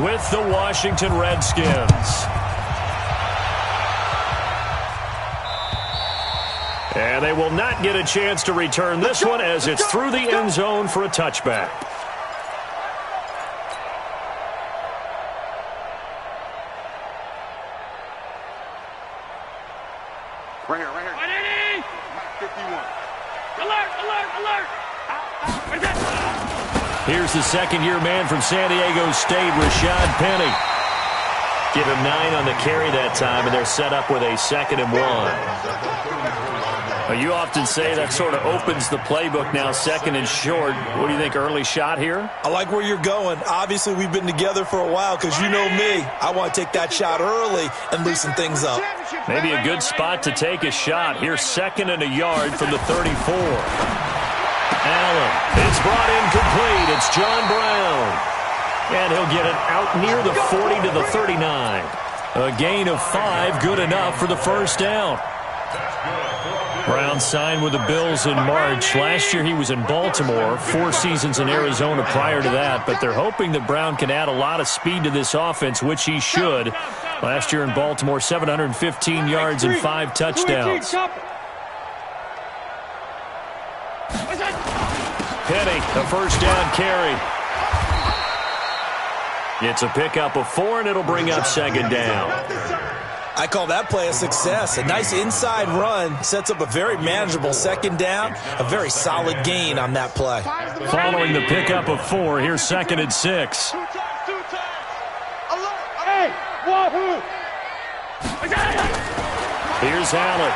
with the Washington Redskins. And they will not get a chance to return this one as it's through the end zone for a touchback. Right here. 51. Alert! Here's the second-year man from San Diego State, Rashad Penny. Give him 9 on the carry that time, and they're set up with a 2nd and 1. You often say that sort of opens the playbook now, 2nd and short. What do you think, early shot here? I like where you're going. Obviously, we've been together for a while because you know me. I want to take that shot early and loosen things up. Maybe a good spot to take a shot. Here's 2nd and a yard from the 34. Allen, it's brought in complete. It's John Brown. And he'll get it out near the 40 to the 39. A gain of 5, good enough for the first down. Brown signed with the Bills in March. Last year he was in Baltimore, 4 seasons in Arizona prior to that, but they're hoping that Brown can add a lot of speed to this offense, which he should. Last year in Baltimore, 715 yards and 5 touchdowns. Penny, the first down carry. It's a pickup of 4, and it'll bring up 2nd down. I call that play a success. A nice inside run sets up a very manageable 2nd down. A very solid gain on that play. Following the pickup of 4, here's 2nd and 6. Here's Allen.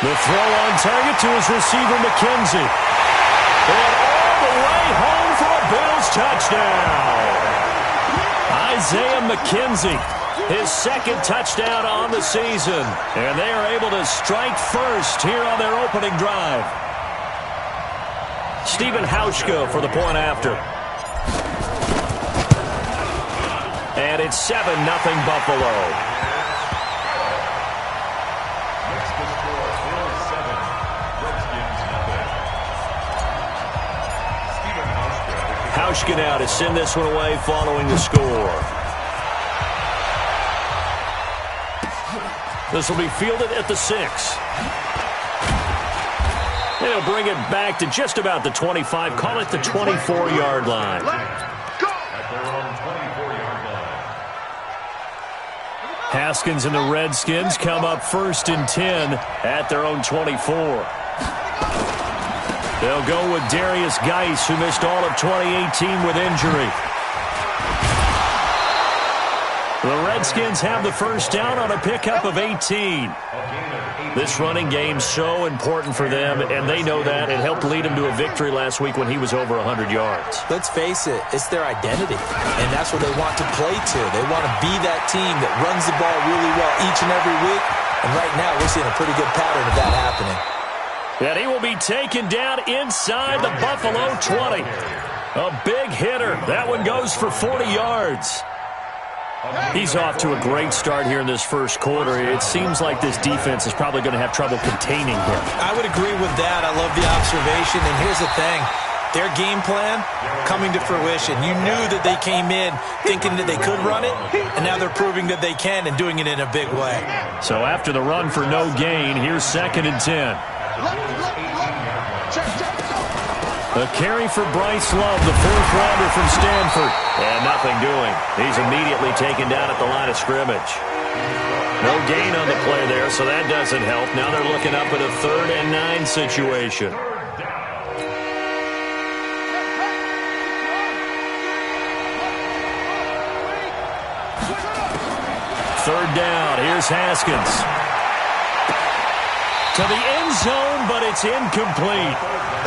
The throw on target to his receiver, McKenzie. And all the way home for a Bills touchdown. Isaiah McKenzie, his 2nd touchdown on the season. And they are able to strike first here on their opening drive. Stephen Hauschka for the point after. And it's 7-0 Buffalo. Hauschka now to send this one away following the score. This will be fielded at the 6. They'll bring it back to just about the 25. Call it the 24-yard line. Haskins and the Redskins come up 1st and 10 at their own 24. They'll go with Darius Geis, who missed all of 2018 with injury. The Redskins have the first down on a pickup of 18. This running game's so important for them, and they know that. It helped lead them to a victory last week when he was over 100 yards. Let's face it, it's their identity, and that's what they want to play to. They want to be that team that runs the ball really well each and every week, and right now we're seeing a pretty good pattern of that happening. And he will be taken down inside the Buffalo 20. A big hitter. That one goes for 40 yards. He's off to a great start here in this first quarter. It seems like this defense is probably going to have trouble containing him. I would agree with that. I love the observation. And here's the thing. Their game plan coming to fruition. You knew that they came in thinking that they could run it, and now they're proving that they can and doing it in a big way. So after the run for no gain, here's 2nd and 10. A carry for Bryce Love, the 4th rounder from Stanford. And nothing doing. He's immediately taken down at the line of scrimmage. No gain on the play there, so that doesn't help. Now they're looking up at a 3rd and 9 situation. Third down. Here's Haskins. To the end zone, but it's incomplete.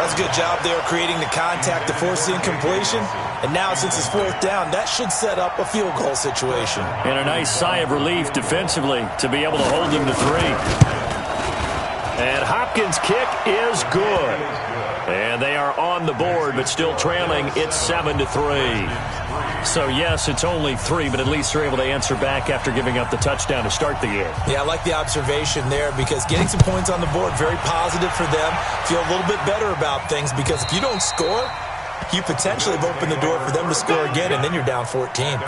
That's a good job there creating the contact to force the incompletion. And now since it's 4th down, that should set up a field goal situation. And a nice sigh of relief defensively to be able to hold him to 3. And Hopkins' kick is good. And they are on the board, but still trailing. It's 7-3. So, yes, it's only 3, but at least they're able to answer back after giving up the touchdown to start the game. Yeah, I like the observation there because getting some points on the board, very positive for them. Feel a little bit better about things because if you don't score, you potentially have opened the door for them to score again, and then you're down 14.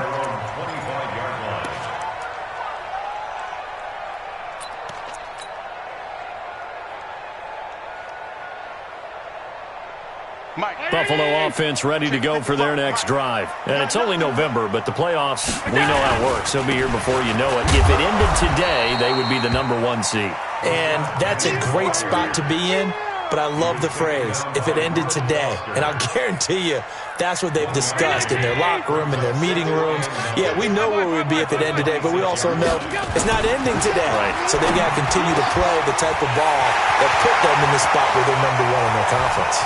Buffalo offense ready to go for their next drive. And it's only November, but the playoffs, we know how it works. They'll be here before you know it. If it ended today, they would be the #1 seed. And that's a great spot to be in, but I love the phrase, if it ended today. And I'll guarantee you, that's what they've discussed in their locker room, in their meeting rooms. Yeah, we know where we'd be if it ended today, but we also know it's not ending today. Right. So they've got to continue to play the type of ball that put them in the spot where they're #1 in their conference.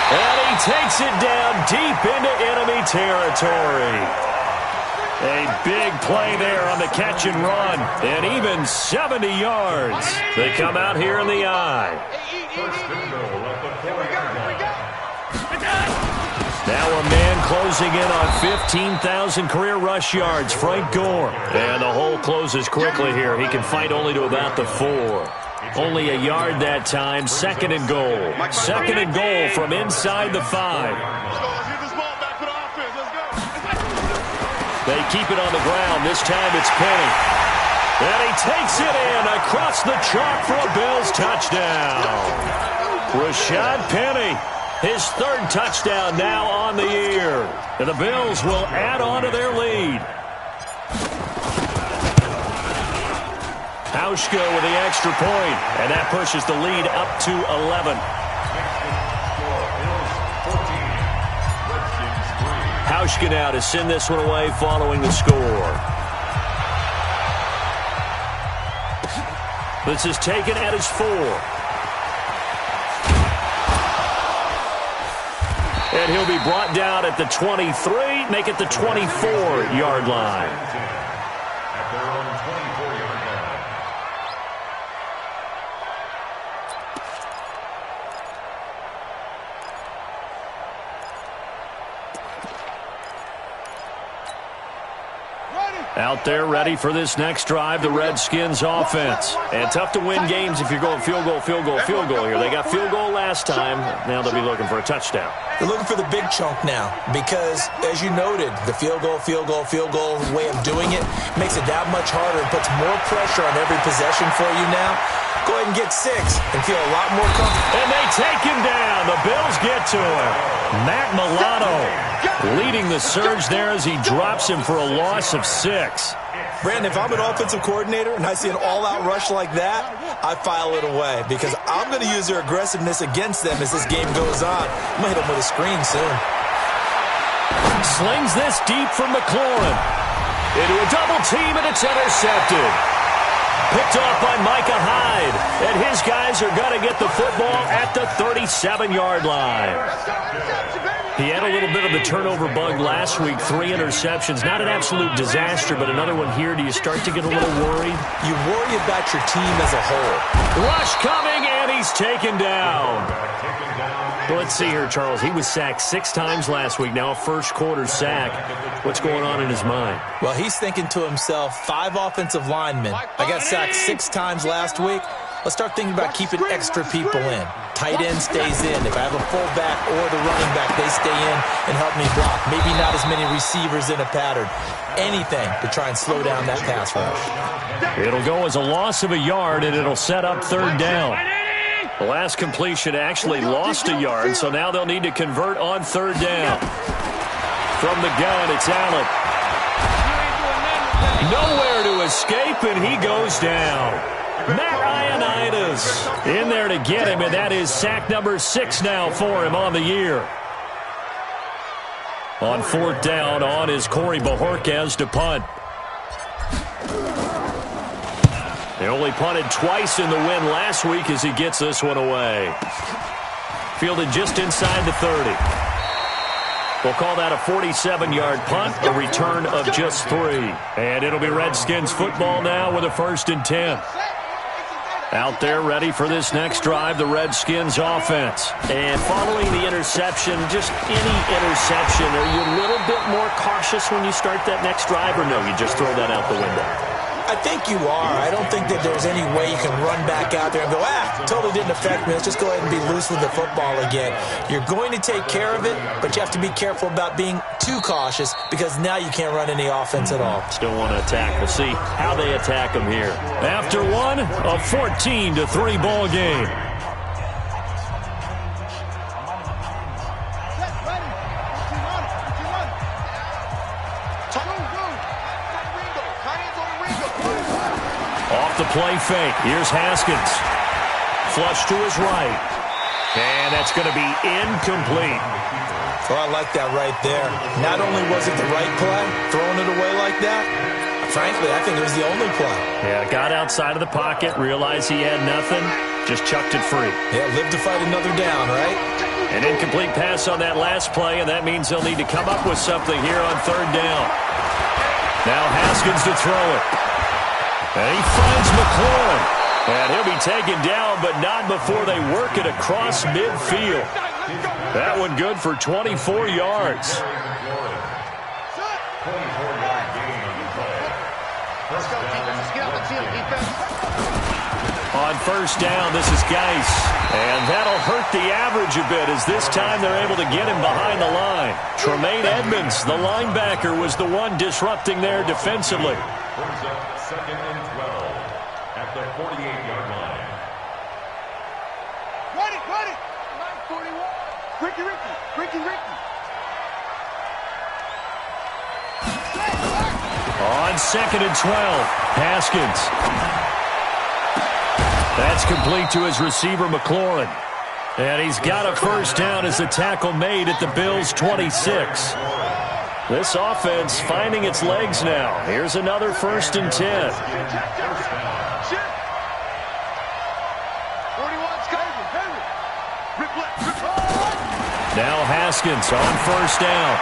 And he takes it down deep into enemy territory. A big play there on the catch and run. And even 70 yards. They come out here in the eye. Now a man closing in on 15,000 career rush yards, Frank Gore. And the hole closes quickly here. He can fight only to about the 4. Only a yard that time. Second and goal. Second and goal from inside the 5. They keep it on the ground. This time it's Penny. And he takes it in across the chalk for a Bills touchdown. Rashad Penny, his 3rd touchdown now on the year. And the Bills will add on to their lead. Hauschka with the extra point, and that pushes the lead up to 11. Hauschka now to send this one away following the score. This is taken at his 4. And he'll be brought down at the 23, make it the 24-yard line. Out there ready for this next drive, the Redskins offense. And tough to win games if you're going field goal, field goal, field goal here. They got field goal last time. Now they'll be looking for a touchdown. They're looking for the big chunk now because, as you noted, the field goal way of doing it makes it that much harder and puts more pressure on every possession for you now. Go ahead and get 6 and feel a lot more comfortable. And they take him down. The Bills get to him. Matt Milano leading the surge there as he drops him for a loss of 6. Brandon, if I'm an offensive coordinator and I see an all-out rush like that, I file it away because I'm going to use their aggressiveness against them as this game goes on. I'm going to hit them with a screen soon. Slings this deep from McLaurin. Into a double team, and it's intercepted. Picked off by Micah Hyde. And his guys are going to get the football at the 37-yard line. He had a little bit of the turnover bug last week, 3 interceptions. Not an absolute disaster, but another one here. Do you start to get a little worried? You worry about your team as a whole. Rush coming, and he's taken down. Well, let's see here, Charles. He was sacked 6 times last week. Now a first-quarter sack. What's going on in his mind? Well, he's thinking to himself, 5 offensive linemen. I got sacked 6 times last week. Let's start thinking about keeping extra people in. Tight end stays in. If I have a fullback or the running back, they stay in and help me block. Maybe not as many receivers in a pattern. Anything to try and slow down that pass rush. It'll go as a loss of a yard, and it'll set up 3rd down. The last completion actually lost a yard, so now they'll need to convert on 3rd down. From the gun, it's Allen. Nowhere to escape, and he goes down. Matt Ioannidis in there to get him, and that is sack number 6 now for him on the year. On 4th down, on is Corey Bojorquez to punt. They only punted twice in the win last week as he gets this one away. Fielded just inside the 30. We'll call that a 47-yard punt, a return of just 3. And it'll be Redskins football now with a 1st and 10. Out there ready for this next drive, the Redskins offense. And following the interception, just any interception, are you a little bit more cautious when you start that next drive, or no, you just throw that out the window? I think you are. I don't think that there's any way you can run back out there and go, totally didn't affect me. Let's just go ahead and be loose with the football again. You're going to take care of it, but you have to be careful about being too cautious because now you can't run any offense at all. Still want to attack. We'll see how they attack them here. After one, a 14-3 ball game. Off the play fake. Here's Haskins. Flush to his right. And that's going to be incomplete. Oh, I like that right there. Not only was it the right play, throwing it away like that, frankly, I think it was the only play. Yeah, got outside of the pocket, realized he had nothing, just chucked it free. Yeah, live to fight another down, right? An incomplete pass on that last play, and that means they'll need to come up with something here on third down. Now Haskins to throw it. And he finds McLaurin. And he'll be taken down, but not before they work it across midfield. That one good for 24 yards. On first down, this is Geis. And that'll hurt the average a bit as this time they're able to get him behind the line. Tremaine Edmonds, the linebacker, was the one disrupting there defensively. Second and 12 at the 48-yard line. Run it! 941. Ricky. On second and 12, Haskins. That's complete to his receiver, McLaurin. And he's got a first down as the tackle made at the Bills' 26. This offense finding its legs now. Here's another 1st and 10. Now Haskins on first down.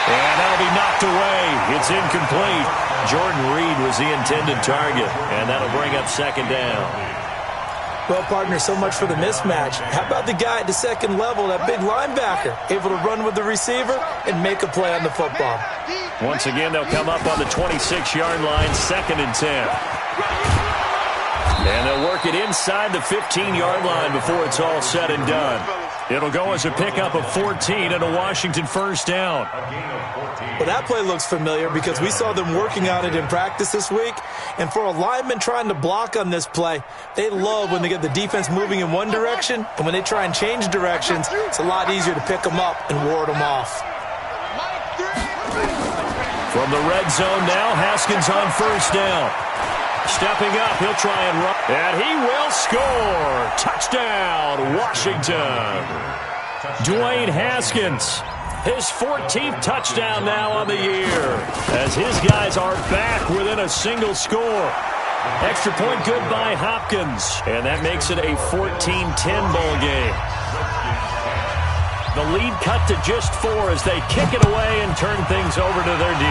And that'll be knocked away. It's incomplete. Jordan Reed was the intended target. And that'll bring up second down. Well, partner, so much for the mismatch. How about the guy at the second level, that big linebacker, able to run with the receiver and make a play on the football? Once again, they'll come up on the 26-yard line, 2nd and 10. And they'll work it inside the 15-yard line before it's all said and done. It'll go as a pickup of 14 and a Washington first down. Well, that play looks familiar because we saw them working on it in practice this week. And for a lineman trying to block on this play, they love when they get the defense moving in one direction. And when they try and change directions, it's a lot easier to pick them up and ward them off. From the red zone now, Haskins on first down. Stepping up, he'll try and run. And he will score. Touchdown, Washington. Dwayne Haskins, his 14th touchdown now on the year, as his guys are back within a single score. Extra point good by Hopkins, and that makes it a 14-10 ball game. The lead cut to just 4 as they kick it away and turn things over to their D.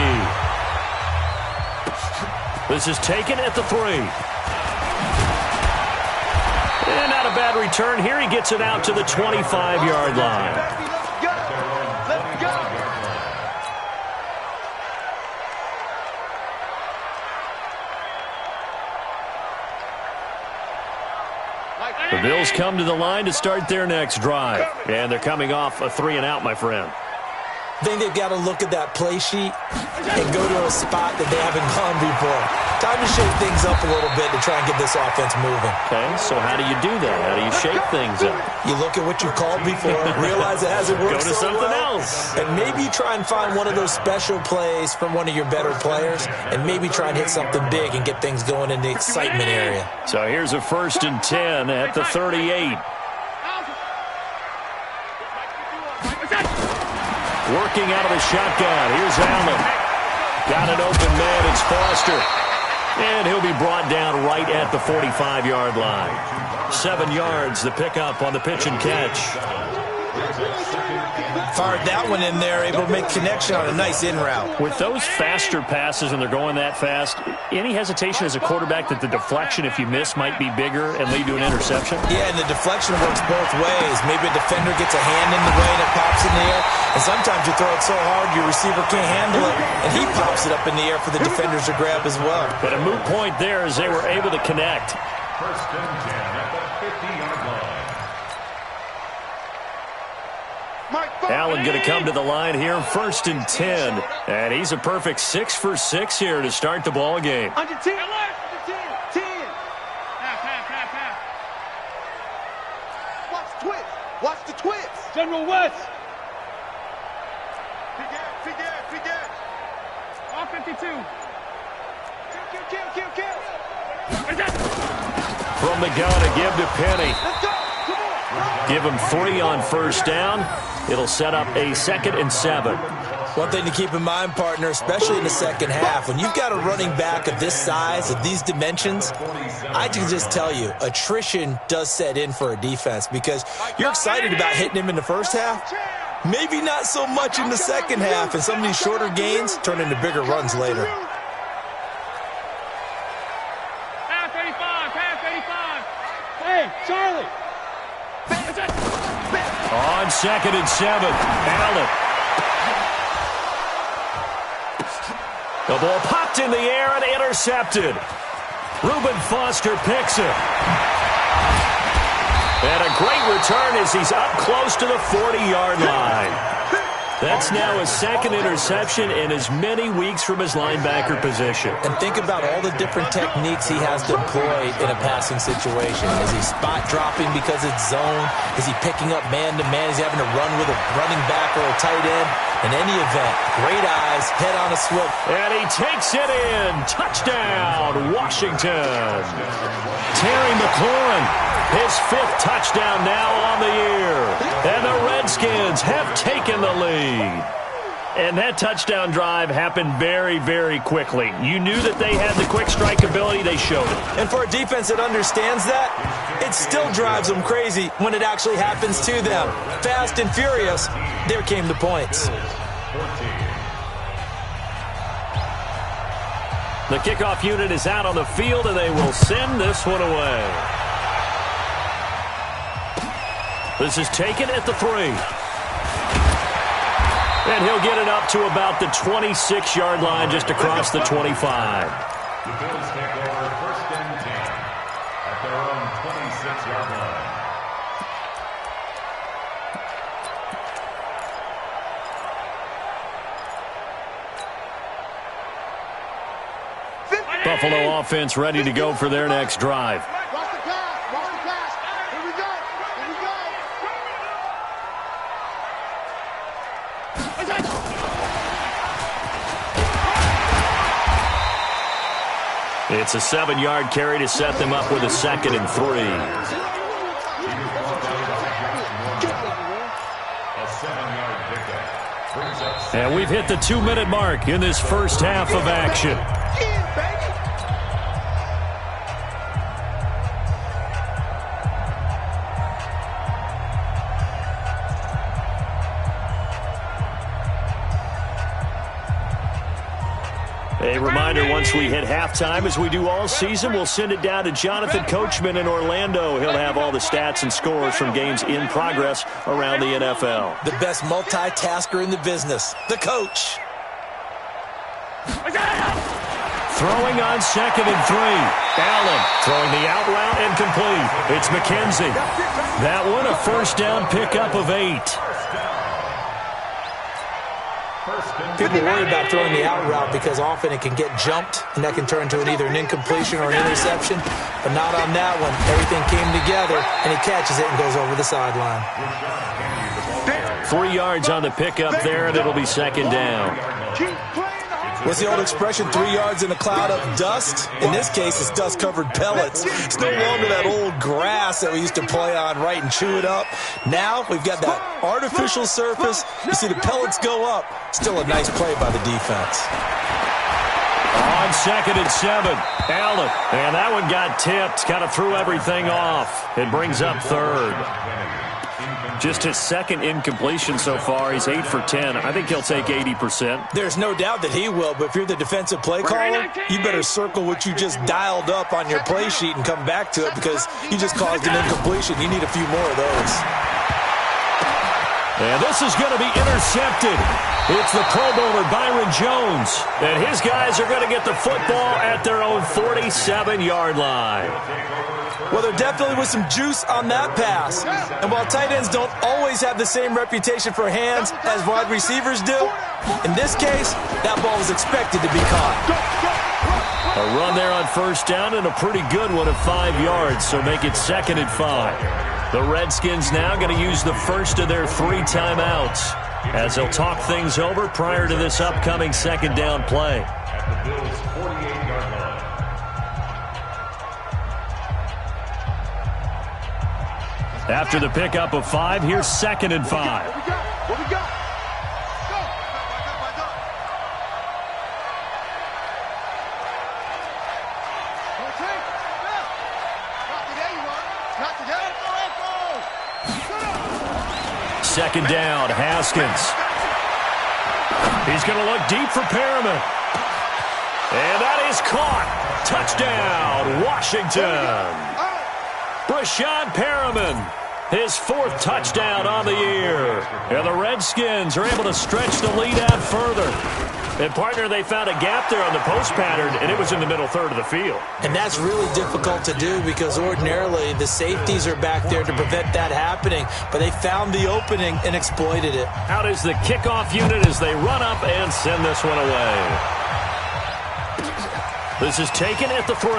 This is taken at the 3. And not a bad return here. He gets it out to the 25-yard line. Let's go. The Bills come to the line to start their next drive. And they're coming off a 3-and-out, my friend. I think they've got to look at that play sheet and go to a spot that they haven't gone before. Time to shake things up a little bit to try and get this offense moving. Okay, so how do you do that? How do you shake things up? You look at what you called before, realize it hasn't worked Go to so something well, else. and maybe try and find one of those special plays from one of your better players, and maybe try and hit something big and get things going in the excitement area. So here's a 1st and 10 at the 38. Working out of the shotgun. Here's Allen. Got an open man. It's Foster. And he'll be brought down right at the 45-yard line. 7 yards, the pickup on the pitch and catch. Fired that one in there, able to make connection on a nice in route. With those faster passes and they're going that fast, any hesitation as a quarterback that the deflection, if you miss, might be bigger and lead to an interception? Yeah, and the deflection works both ways. Maybe a defender gets a hand in the way and it pops in the air. And sometimes you throw it so hard your receiver can't handle it, and he pops it up in the air for the defenders to grab as well. But a moot point there as they were able to connect. First and 10 at the 50-yard line. Allen going to come to the line here, first and 10. And he's a perfect 6 for 6 here to start the ball game. Under 10. 10. Watch the twist. Watch the twist. General West. Figure. All 52. Kill. From the gun to give to Penny. Let's go. Come on. Give him 3 on first down. It'll set up a 2nd and 7. One thing to keep in mind, partner, especially in the second half, when you've got a running back of this size, of these dimensions, I can just tell you, attrition does set in for a defense because you're excited about hitting him in the first half. Maybe not so much in the second half, and some of these shorter gains turn into bigger runs later. Pass 35. Hey, Charlie. On 2nd and 7, Allen. The ball popped in the air and intercepted. Reuben Foster picks it. And a great return as he's up close to the 40-yard line. That's now his 2nd interception in as many weeks from his linebacker position. And think about all the different techniques he has to employ in a passing situation. Is he spot dropping because it's zone? Is he picking up man-to-man? Is he having to run with a running back or a tight end? In any event, great eyes, head on a swivel. And he takes it in. Touchdown, Washington. Terry McLaurin, his 5th touchdown now on the year. And the Redskins have taken the lead. And that touchdown drive happened very, very quickly. You knew that they had the quick strike ability. They showed it. And for a defense that understands that, it still drives them crazy when it actually happens to them. Fast and furious, there came the points. The kickoff unit is out on the field, and they will send this one away. This is taken at the 3. And he'll get it up to about the 26-yard line, just across the 25. The Bills take over first and 10 at their own 26-yard line. Buffalo offense ready to go for their next drive. Watch the pass. Here we go. It's a 7-yard carry to set them up with a 2nd and 3. A 7-yard pickup brings up And we've hit the 2-minute mark in this first half of action. A reminder, once we hit halftime, as we do all season, we'll send it down to Jonathan Coachman in Orlando. He'll have all the stats and scores from games in progress around the NFL. The best multitasker in the business, the coach. Throwing on 2nd and 3. Allen throwing the out route and complete. It's McKenzie. That one, a first down pickup of 8. People worry about throwing the out route because often it can get jumped, and that can turn into either an incompletion or an interception. But not on that one. Everything came together, and he catches it and goes over the sideline. 3 yards on the pickup there, and it'll be 2nd down. What's the old expression, 3 yards in a cloud of dust? In this case, it's dust-covered pellets. It's no longer that old grass that we used to play on, right, and chew it up. Now we've got that artificial surface. You see the pellets go up. Still a nice play by the defense. On 2nd and 7, Allen. And that one got tipped. Kind of threw everything off. It brings up 3rd. Just his second incompletion so far. He's 8 for 10. I think he'll take 80%. There's no doubt that he will, but if you're the defensive play caller, you better circle what you just dialed up on your play sheet and come back to it because you just caused an incompletion. You need a few more of those. And this is going to be intercepted. It's the Pro Bowler Byron Jones. And his guys are going to get the football at their own 47-yard line. Well, there definitely was some juice on that pass. And while tight ends don't always have the same reputation for hands as wide receivers do, in this case, that ball was expected to be caught. A run there on first down and a pretty good one of 5 yards, so make it 2nd and 5. The Redskins now going to use the first of their 3 timeouts as they'll talk things over prior to this upcoming 2nd down play. At the Bills' 48-yard line. After the pickup of 5, here's 2nd and 5. What we got? Go. Don't take. Not today, you are. Not today. Second down, Haskins. He's going to look deep for Perriman. And that is caught. Touchdown, Washington. Brashad Perriman, his 4th touchdown on the year. And the Redskins are able to stretch the lead out further. And, partner, they found a gap there on the post pattern, and it was in the middle third of the field. And that's really difficult to do because ordinarily the safeties are back there to prevent that happening. But they found the opening and exploited it. Out is the kickoff unit as they run up and send this one away. This is taken at the 3.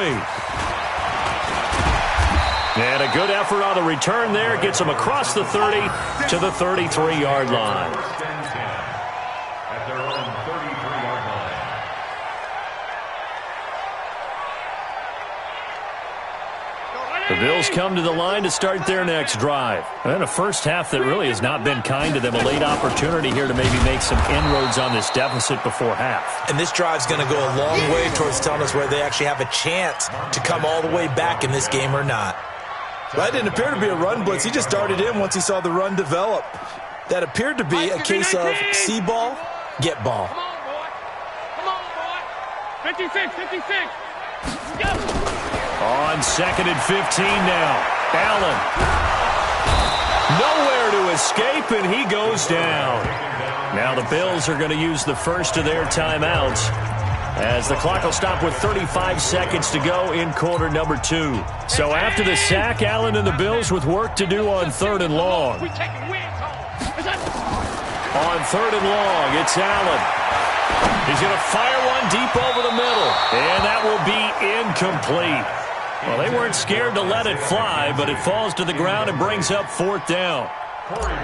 And a good effort on the return there. Gets them across the 30 to the 33-yard line. At their own 33-yard line. The Bills come to the line to start their next drive. And a first half that really has not been kind to them. A late opportunity here to maybe make some inroads on this deficit before half. And this drive's going to go a long way towards telling us whether they actually have a chance to come all the way back in this game or not. That didn't appear to be a run blitz. He just darted in once he saw the run develop. That appeared to be a case of see ball, get ball. Come on, boy. Come on, boy. 56, 56. Go. On 2nd and 15 now. Allen. Nowhere to escape, and he goes down. Now the Bills are going to use the first of their timeouts as the clock will stop with 35 seconds to go in quarter number 2. So after the sack, Allen and the Bills with work to do on 3rd and long. We taking wins home. On 3rd and long, it's Allen. He's going to fire one deep over the middle, and that will be incomplete. Well, they weren't scared to let it fly, but it falls to the ground and brings up 4th down.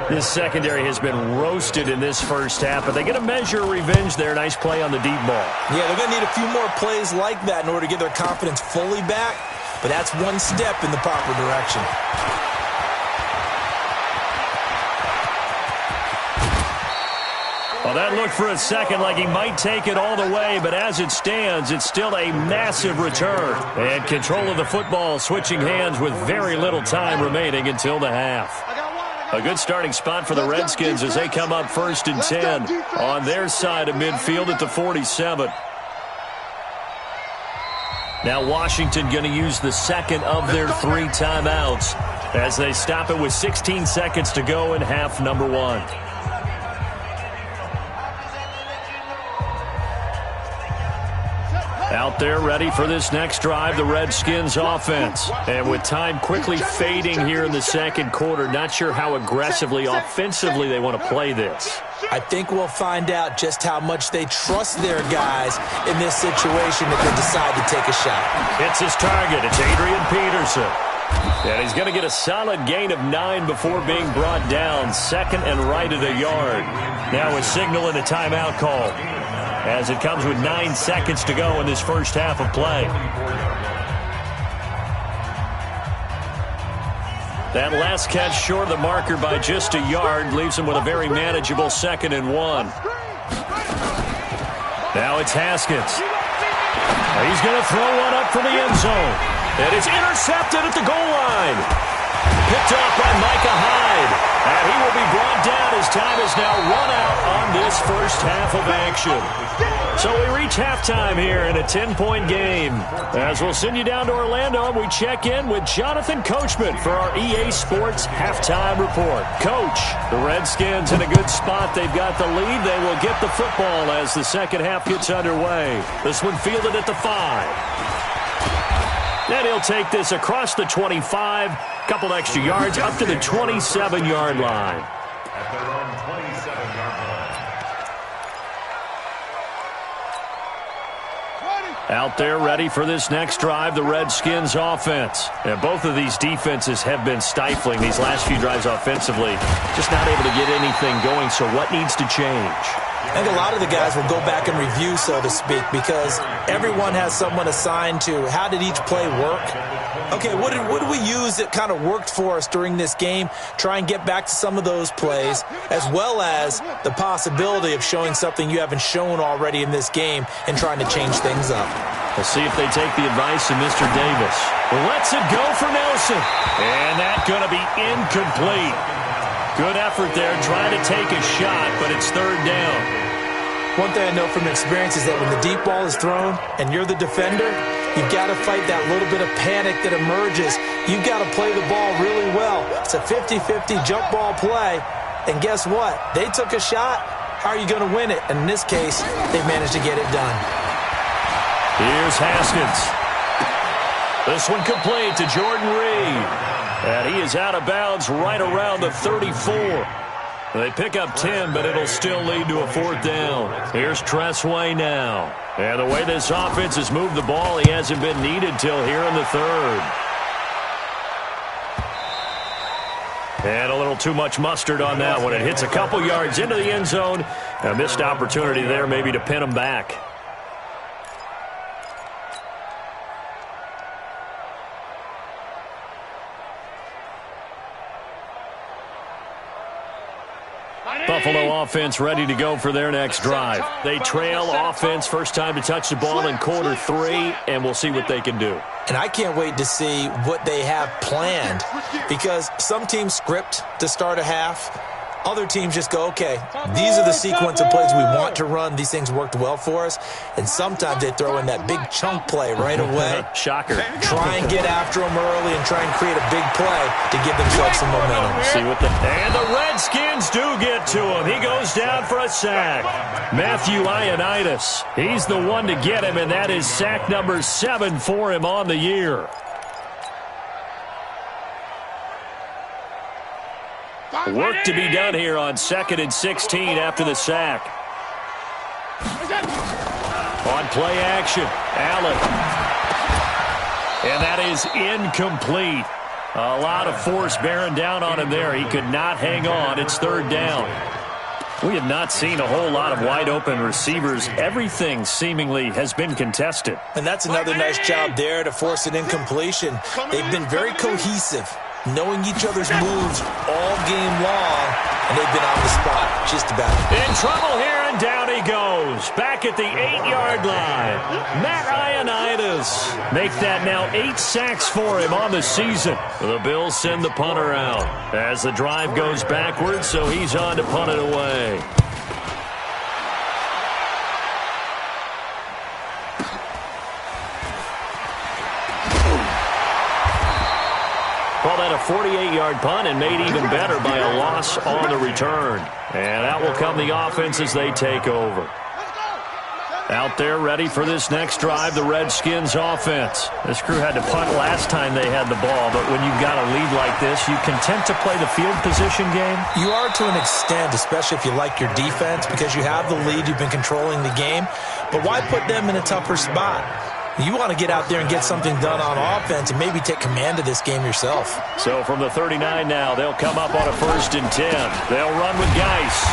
This secondary has been roasted in this first half, but they get a measure of revenge there. Nice play on the deep ball. Yeah, they're going to need a few more plays like that in order to get their confidence fully back, but that's one step in the proper direction. Well, that looked for a second like he might take it all the way, but as it stands, it's still a massive return. And control of the football switching hands with very little time remaining until the half. A good starting spot for the Redskins as they come up 1st and 10 on their side of midfield at the 47. Now Washington going to use the 2nd of their 3 timeouts as they stop it with 16 seconds to go in half number 1. Out there ready for this next drive, the Redskins offense. And with time quickly fading here in the 2nd quarter, not sure how aggressively, offensively they want to play this. I think we'll find out just how much they trust their guys in this situation if they decide to take a shot. It's his target. It's Adrian Peterson. And he's going to get a solid gain of 9 before being brought down. 2nd and right at a yard. Now a signal and a timeout call, as it comes with 9 seconds to go in this first half of play. That last catch short of the marker by just a yard leaves him with a very manageable 2nd and 1. Now it's Haskins. He's going to throw one up for the end zone. And it's intercepted at the goal line. Picked off by Micah Hyde. And he will be brought down as time is now run out on this first half of action. So we reach halftime here in a 10-point game. As we'll send you down to Orlando, we check in with Jonathan Coachman for our EA Sports Halftime Report. Coach, the Redskins in a good spot. They've got the lead. They will get the football as the second half gets underway. This one fielded at the 5. And he'll take this across the 25, couple extra yards up to the 27-yard line. At their own 27-yard line. Out there ready for this next drive, the Redskins offense. And both of these defenses have been stifling these last few drives offensively. Just not able to get anything going, so what needs to change? I think a lot of the guys will go back and review, so to speak, because everyone has someone assigned to how did each play work. Okay, what did we use that kind of worked for us during this game? Try and get back to some of those plays, as well as the possibility of showing something you haven't shown already in this game and trying to change things up. We'll see if they take the advice of Mr. Davis. Lets it go for Nelson. And that's going to be incomplete. Good effort there, trying to take a shot, but it's third down. One thing I know from experience is that when the deep ball is thrown and you're the defender, you've got to fight that little bit of panic that emerges. You've got to play the ball really well. It's a 50-50 jump ball play, and guess what? They took a shot. How are you going to win it? And in this case, they managed to get it done. Here's Haskins. This one complete to Jordan Reed. And he is out of bounds right around the 34. They pick up 10, but it'll still lead to a fourth down. Here's Tressway now. And the way this offense has moved the ball, he hasn't been needed till here in the third. And a little too much mustard on that one. It hits a couple yards into the end zone. A missed opportunity there maybe to pin him back. Buffalo offense ready to go for their next drive. They trail offense, first time to touch the ball in quarter 3, and we'll see what they can do. And I can't wait to see what they have planned, because some teams script to start a half. Other teams just go, okay, these are the sequence of plays we want to run. These things worked well for us. And sometimes they throw in that big chunk play right away. Shocker. Try and get after them early and try and create a big play to give themselves some momentum. See what and the Redskins do get to him. He goes down for a sack. Matthew Ioannidis. He's the one to get him, and that is sack number 7 for him on the year. Work to be done here on 2nd and 16 after the sack. On play action, Allen. And that is incomplete. A lot of force bearing down on him there. He could not hang on. It's third down. We have not seen a whole lot of wide-open receivers. Everything seemingly has been contested. And that's another nice job there to force an incompletion. They've been very cohesive, knowing each other's moves all game long, and they've been on the spot just about. In trouble here, and down he goes. Back at the 8-yard line. Matt Ioannidis. Make that now 8 sacks for him on the season. The Bills send the punter out as the drive goes backwards, so he's on to punt it away. Call that a 48-yard punt, and made even better by a loss on the return. And out will come the offense as they take over. Out there ready for this next drive, the Redskins offense. This crew had to punt last time they had the ball, but when you've got a lead like this, you content to play the field position game? You are to an extent, especially if you like your defense, because you have the lead, you've been controlling the game. But why put them in a tougher spot? You want to get out there and get something done on offense and maybe take command of this game yourself. So from the 39 now, they'll come up on a 1st and 10. They'll run with Geis.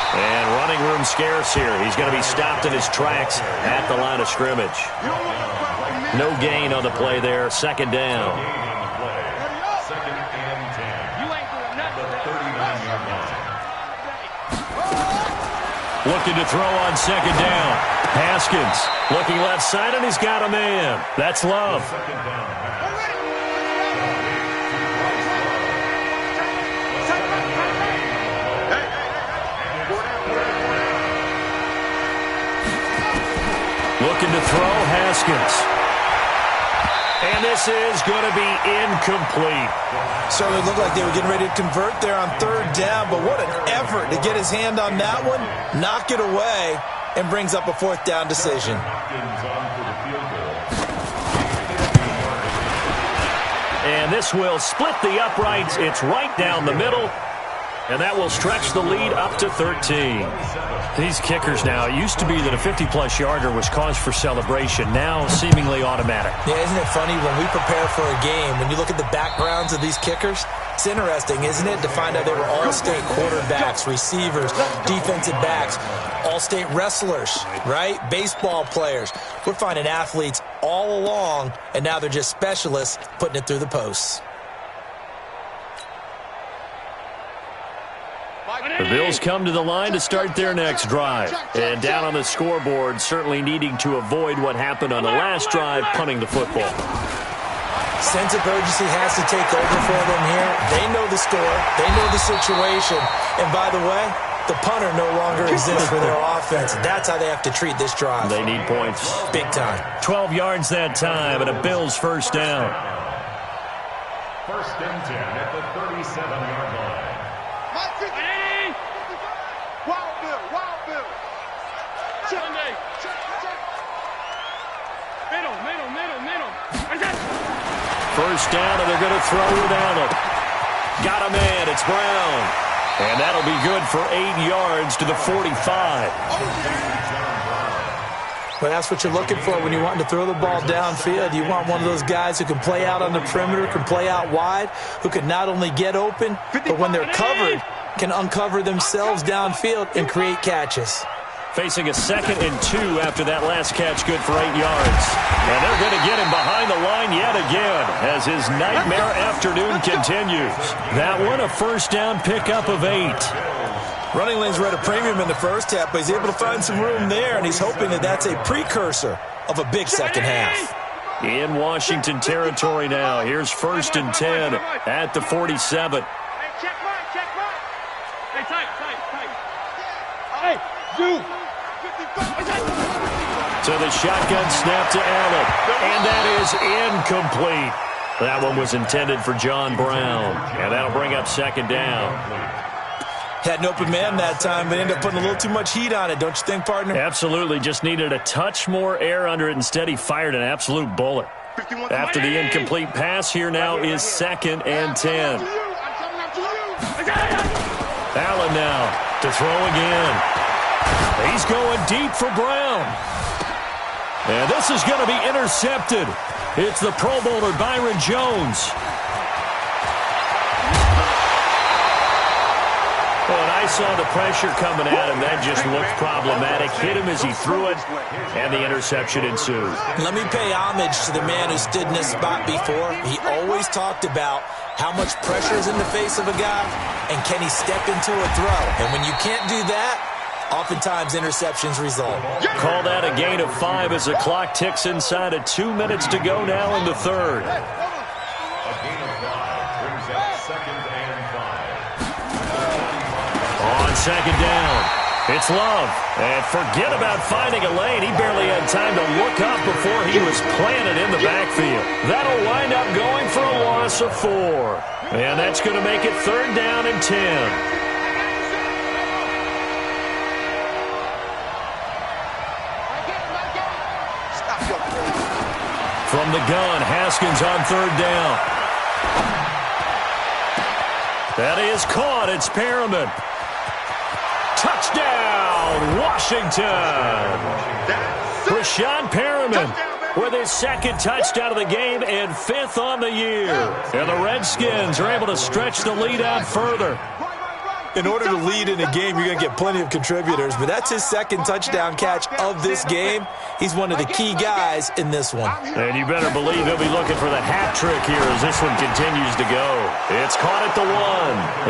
And running room scarce here. He's going to be stopped in his tracks at the line of scrimmage. No gain on the play there. 2nd down. 2nd and 10. You ain't doing nothing. The 39-yard line. Looking to throw on 2nd down. Haskins looking left side, and he's got a man. That's Love. 2nd down. Looking to throw, Haskins. And this is going to be incomplete. Certainly looked like they were getting ready to convert there on third down, but what an effort to get his hand on that one, knock it away, and brings up a fourth down decision. And this will split the uprights. It's right down the middle. And that will stretch the lead up to 13. These kickers now, it used to be that a 50-plus yarder was cause for celebration. Now seemingly automatic. Yeah, isn't it funny when we prepare for a game, when you look at the backgrounds of these kickers, it's interesting, isn't it, to find out they were all-state quarterbacks, receivers, defensive backs, all-state wrestlers, right? Baseball players. We're finding athletes all along, and now they're just specialists putting it through the posts. The Bills come to the line to start their next drive. And down on the scoreboard, certainly needing to avoid what happened on the last drive, punting the football. Sense of urgency has to take over for them here. They know the score. They know the situation. And by the way, the punter no longer exists for their offense. That's how they have to treat this drive. They need points. Big time. 12 yards that time, and a Bills first down. First and 10 at the 37-yard line. Wild Bill. Sunday. Middle. First down, and they're going to throw with Allen. Got a man. It's Brown. And that'll be good for 8 yards to the 45. Well, that's what you're looking for when you want to throw the ball downfield. You want one of those guys who can play out on the perimeter, can play out wide, who can not only get open, but when they're covered, can uncover themselves downfield and create catches. Facing a 2nd and 2 after that last catch, good for 8 yards. And they're going to get him behind the line yet again as his nightmare afternoon continues. That one, a first down pickup of 8. Running lanes were at a premium in the first half, but he's able to find some room there, and he's hoping that that's a precursor of a big second half. In Washington territory now. Here's 1st and 10 at the 47. Check mark. Hey, tight. Hey, Duke. So the shotgun snap to Allen, and that is incomplete. That one was intended for John Brown, and that'll bring up 2nd down. Had an open man that time, but ended up putting a little too much heat on it, don't you think, partner? Absolutely. Just needed a touch more air under it. Instead, he fired an absolute bullet. After the incomplete pass, here now is 2nd and 10. Allen now to throw again. He's going deep for Brown. And this is going to be intercepted. It's the Pro Bowler Byron Jones. And I saw the pressure coming at him. That just looked problematic. Hit him as he threw it, and the interception ensued. Let me pay homage to the man who stood in this spot before. He always talked about how much pressure is in the face of a guy, and can he step into a throw. And when you can't do that, oftentimes interceptions result. Call that a gain of 5 as the clock ticks inside of 2 minutes to go now in the third. A gain of 5 brings up 2nd and 5. On 2nd down, it's Love. And forget about finding a lane. He barely had time to look up before he was planted in the backfield. That'll wind up going for a loss of 4. And that's going to make it 3rd down and 10. From the gun, Haskins on 3rd down. That is caught. It's Perriman. Touchdown, Washington. Rashad Perriman with his 2nd touchdown of the game and 5th on the year. And the Redskins are able to stretch the lead out further. In order to lead in a game, you're going to get plenty of contributors, but that's his 2nd touchdown catch of this game. He's one of the key guys in this one. And you better believe he'll be looking for the hat trick here as this one continues to go. It's caught at the 1,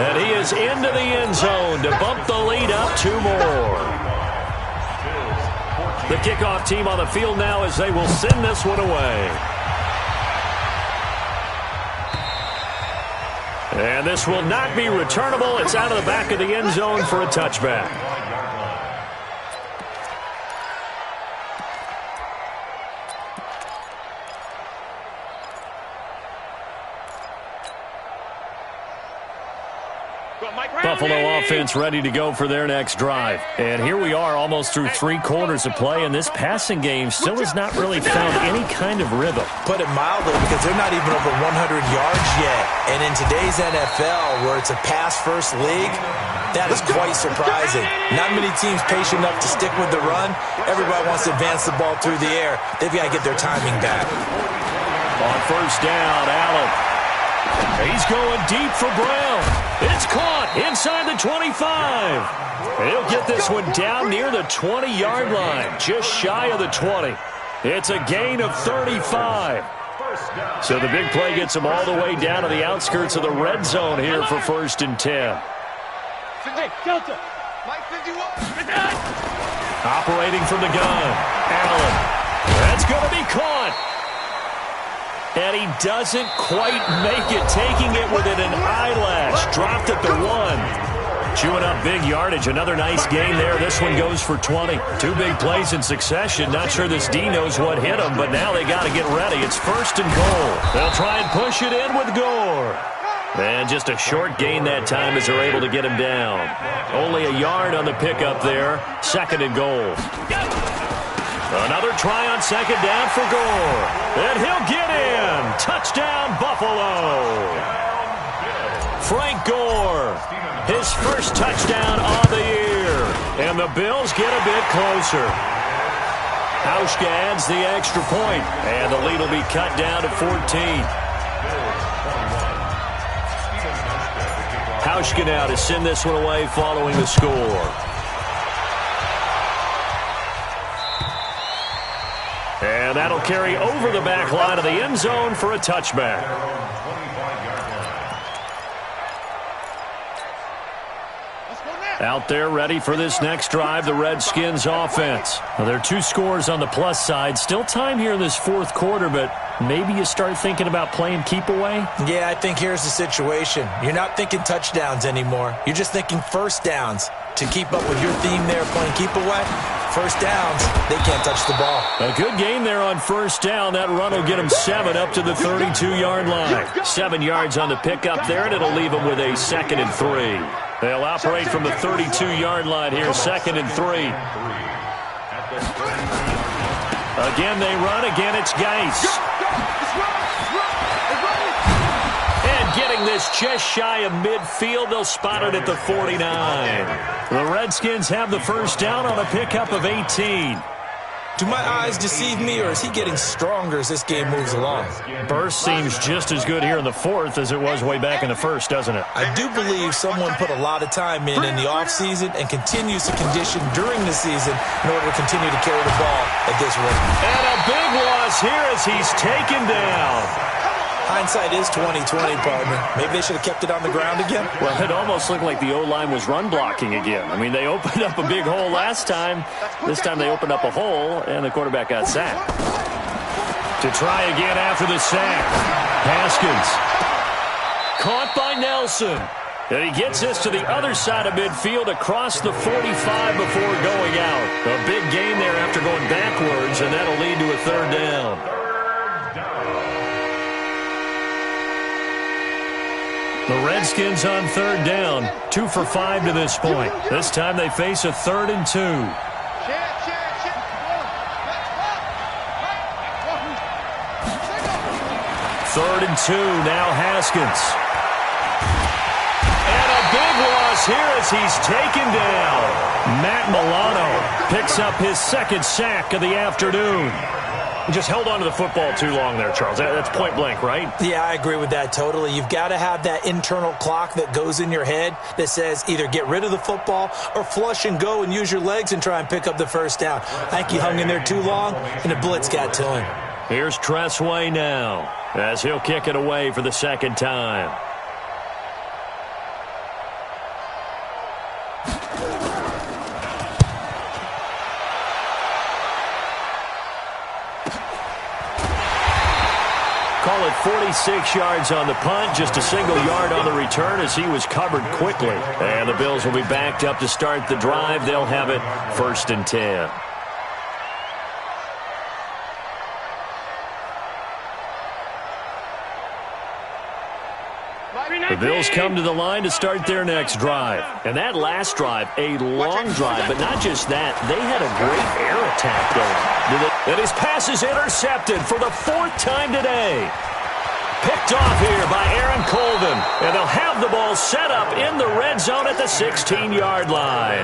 and he is into the end zone to bump the lead up 2 more. The kickoff team on the field now as they will send this one away. And this will not be returnable. It's out of the back of the end zone for a touchback. Buffalo offense ready to go for their next drive. And here we are almost through 3 quarters of play, and this passing game still has not really found any kind of rhythm. Put it mildly, because they're not even over 100 yards yet. And in today's NFL, where it's a pass-first league, that is quite surprising. Not many teams patient enough to stick with the run. Everybody wants to advance the ball through the air. They've got to get their timing back. On first down, Allen. He's going deep for Brown. It's caught inside the 25. He'll get this one down near the 20-yard line, just shy of the 20. It's a gain of 35. So the big play gets him all the way down to the outskirts of the red zone here for 1st and 10. Operating from the gun, Allen. That's going to be caught. And he doesn't quite make it, taking it within an eyelash. Dropped at the 1. Chewing up big yardage. Another nice gain there. This one goes for 20. 2 big plays in succession. Not sure this D knows what hit him, but now they got to get ready. It's 1st and goal. They'll try and push it in with Gore. And just a short gain that time as they're able to get him down. Only a yard on the pickup there. 2nd and goal. Another try on 2nd down for Gore. And he'll get in. Touchdown, Buffalo. Frank Gore, his first touchdown of the year. And the Bills get a bit closer. Hauschka adds the extra point. And the lead will be cut down to 14. Hauschka now to send this one away following the score. And that'll carry over the back line of the end zone for a touchback. Out there ready for this next drive, the Redskins offense. Well, there are 2 scores on the plus side. Still time here in this 4th quarter, but maybe you start thinking about playing keep away? Yeah, I think here's the situation. You're not thinking touchdowns anymore. You're just thinking first downs. To keep up with your theme there, playing keep away, first downs, they can't touch the ball. A good game there on first down. That run will get them 7 up to the 32-yard line. 7 yards on the pickup there, and it'll leave them with a 2nd and 3. They'll operate from the 32-yard line here, 2nd and 3. Again, they run. Again, it's Geis. And getting this just shy of midfield, they'll spot it at the 49. The Redskins have the first down on a pickup of 18. Do my eyes deceive me, or is he getting stronger as this game moves along? Burst seems just as good here in the 4th as it was way back in the 1st, doesn't it? I do believe someone put a lot of time in the offseason and continues to condition during the season in order to continue to carry the ball at this rate. And a big loss here as he's taken down. Hindsight is 20/20, partner. Maybe they should have kept it on the ground again. Well, it almost looked like the O-line was run blocking again. I mean, they opened up a big hole last time. This time they opened up a hole, and the quarterback got sacked. To try again after the sack. Haskins. Caught by Nelson. And he gets this to the other side of midfield across the 45 before going out. A big gain there after going backwards, and that'll lead to a 3rd down. The Redskins on 3rd down, 2 for 5 to this point. This time they face a 3rd and 2. 3rd and 2, now Haskins. And a big loss here as he's taken down. Matt Milano picks up his 2nd sack of the afternoon. Just held on to the football too long there, Charles. That's point blank, right? Yeah, I agree with that totally. You've got to have that internal clock that goes in your head that says either get rid of the football or flush and go and use your legs and try and pick up the first down. I think he hung in there too long, and the blitz got to him. Here's Tressway now as he'll kick it away for the 2nd time. Call it 46 yards on the punt, just a single yard on the return as he was covered quickly. And the Bills will be backed up to start the drive. They'll have it 1st and 10. The Bills come to the line to start their next drive. And that last drive, a long drive, but not just that. They had a great air attack going. And his pass is intercepted for the 4th time today. Picked off here by Aaron Colvin. And they'll have the ball set up in the red zone at the 16-yard line.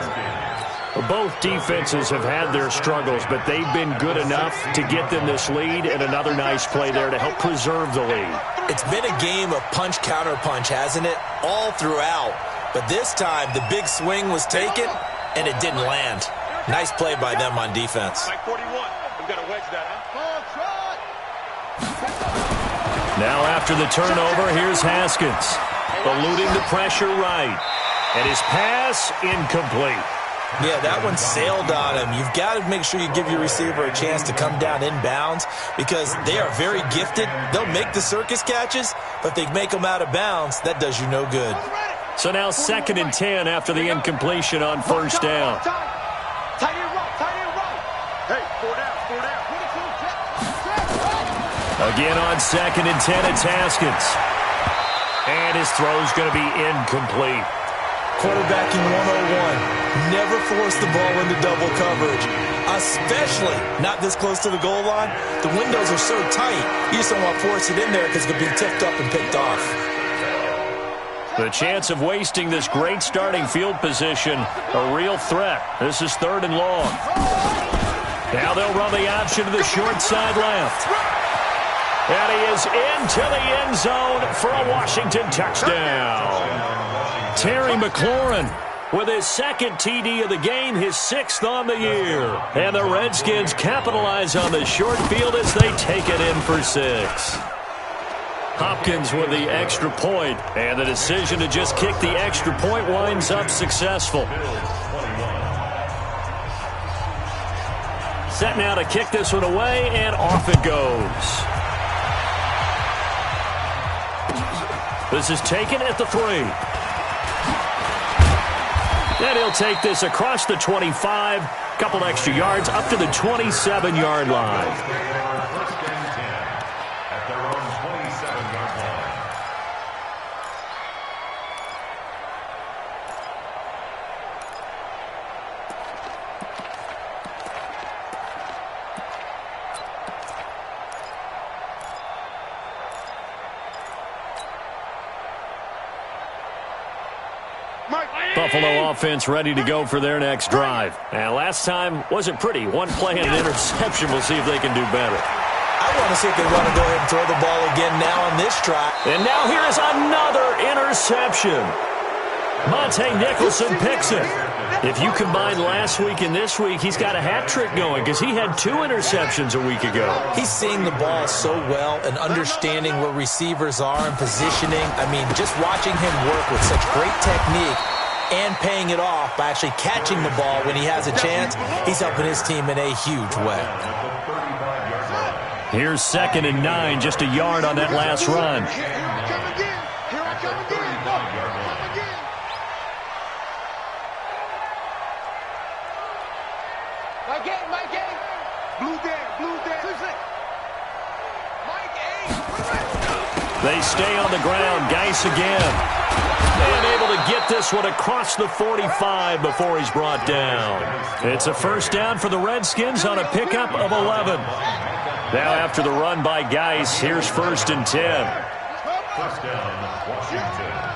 Both defenses have had their struggles, but they've been good enough to get them this lead, and another nice play there to help preserve the lead. It's been a game of punch-counter-punch, hasn't it? All throughout. But this time, the big swing was taken, and it didn't land. Nice play by them on defense. Now after the turnover, here's Haskins. Eluding the pressure right. And his pass incomplete. Yeah, that one sailed on him. You've got to make sure you give your receiver a chance to come down inbounds because they are very gifted. They'll make the circus catches, but if they make them out of bounds, that does you no good. So now 2nd and 10 after the incompletion on 1st down. Again on 2nd and 10, it's Haskins. And his throw's going to be incomplete. Quarterbacking 101. Never force the ball into double coverage, especially not this close to the goal line. The windows are so tight, you just don't want to force it in there because it could be tipped up and picked off. The chance of wasting this great starting field position, a real threat. This is 3rd and long. Now they'll run the option to the short side left. And he is into the end zone for a Washington touchdown. Terry McLaurin with his 2nd TD of the game, his 6th on the year. And the Redskins capitalize on the short field as they take it in for 6. Hopkins with the extra point, and the decision to just kick the extra point winds up successful. Set now to kick this one away, and off it goes. This is taken at the 3. And he'll take this across the 25, couple extra yards up to the 27-yard line. Buffalo offense ready to go for their next drive. And last time wasn't pretty. One play and an interception. We'll see if they can do better. I want to see if they want to go ahead and throw the ball again now on this try. And now here is another interception. Monte Nicholson picks it. If you combine last week and this week, he's got a hat trick going because he had 2 interceptions a week ago. He's seeing the ball so well and understanding where receivers are and positioning. I mean, just watching him work with such great technique and paying it off by actually catching the ball when he has a chance, he's helping his team in a huge way. Here's 2nd and 9, just a yard on that last run. They stay on the ground. Geis again. And able to get this one across the 45 before he's brought down. It's a 1st down for the Redskins on a pickup of 11. Now after the run by Geis, here's 1st and 10. 1st down, Washington.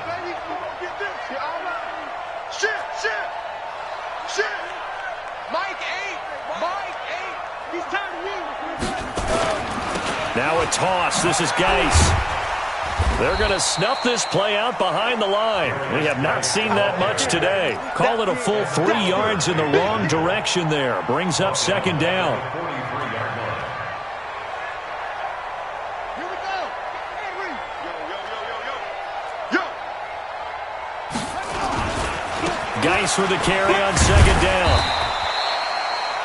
Now a toss. This is Geis. They're going to snuff this play out behind the line. We have not seen that much today. Call it a full 3 yards in the wrong direction there. Brings up 2nd down. Geis with the carry on 2nd down.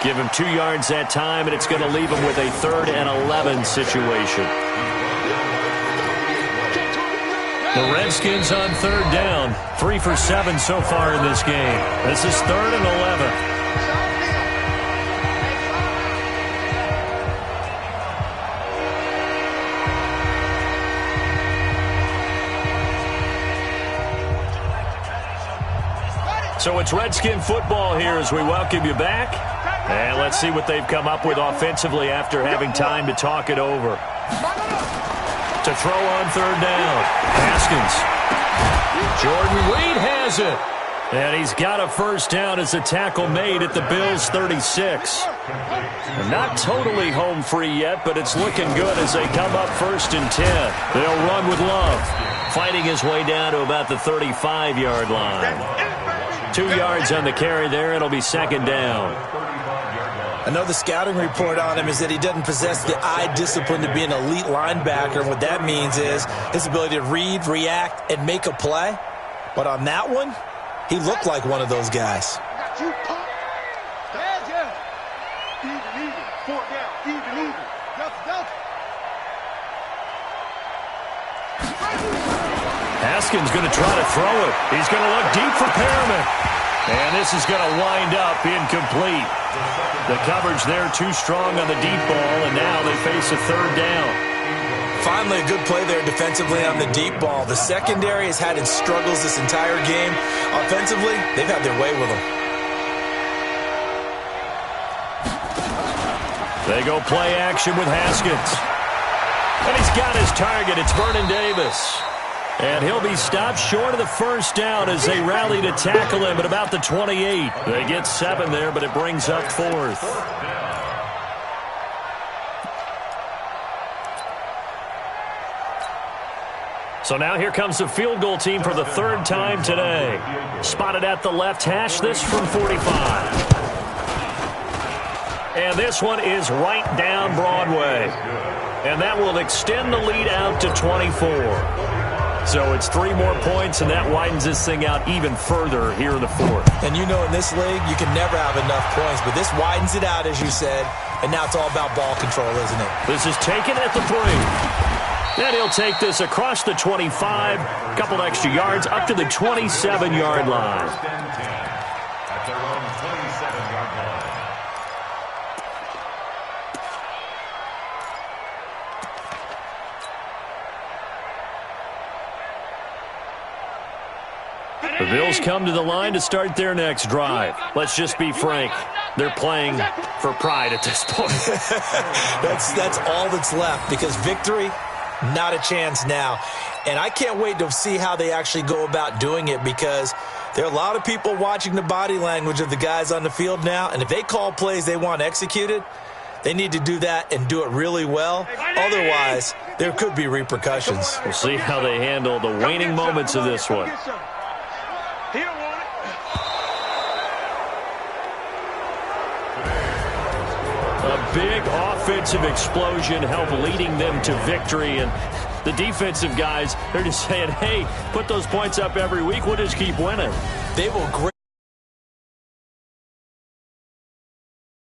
Give him 2 yards that time, and it's going to leave him with a 3rd and 11 situation. The Redskins on 3rd down. 3 for 7 so far in this game. This is 3rd and 11. So it's Redskin football here as we welcome you back. And let's see what they've come up with offensively after having time to talk it over. To throw on third down. Haskins. Jordan Reed has it. And he's got a first down as a tackle made at the Bills' 36. Not totally home free yet, but it's looking good as they come up 1st and 10. They'll run with Love, fighting his way down to about the 35-yard line. 2 yards on the carry there. It'll be 2nd down. I know the scouting report on him is that he doesn't possess the eye discipline to be an elite linebacker. And what that means is his ability to read, react, and make a play. But on that one, he looked like one of those guys. Haskins going to try to throw it. He's going to look deep for Perriman. And this is going to wind up incomplete. The coverage there too strong on the deep ball, and now they face a 3rd down. Finally, a good play there defensively on the deep ball. The secondary has had its struggles this entire game. Offensively, they've had their way with them. They go play action with Haskins. And he's got his target. It's Vernon Davis. And he'll be stopped short of the first down as they rally to tackle him at about the 28. They get 7 there, but it brings up 4th. So now here comes the field goal team for the 3rd time today. Spotted at the left hash, this from 45. And this one is right down Broadway. And that will extend the lead out to 24. So it's 3 more points, and that widens this thing out even further here in the 4th. And you know in this league, you can never have enough points, but this widens it out, as you said, and now it's all about ball control, isn't it? This is taken at the 3. And he'll take this across the 25, a couple extra yards, up to the 27-yard line. At their own 27-yard line. The Bills come to the line to start their next drive. Let's just be frank. They're playing for pride at this point. That's all that's left, because victory, not a chance now. And I can't wait to see how they actually go about doing it, because there are a lot of people watching the body language of the guys on the field now, and if they call plays they want executed, they need to do that and do it really well. Otherwise, there could be repercussions. We'll see how they handle the waning moments of this one. A big offensive explosion helped leading them to victory, and the defensive guys, they're just saying, hey, put those points up every week, we'll just keep winning. They will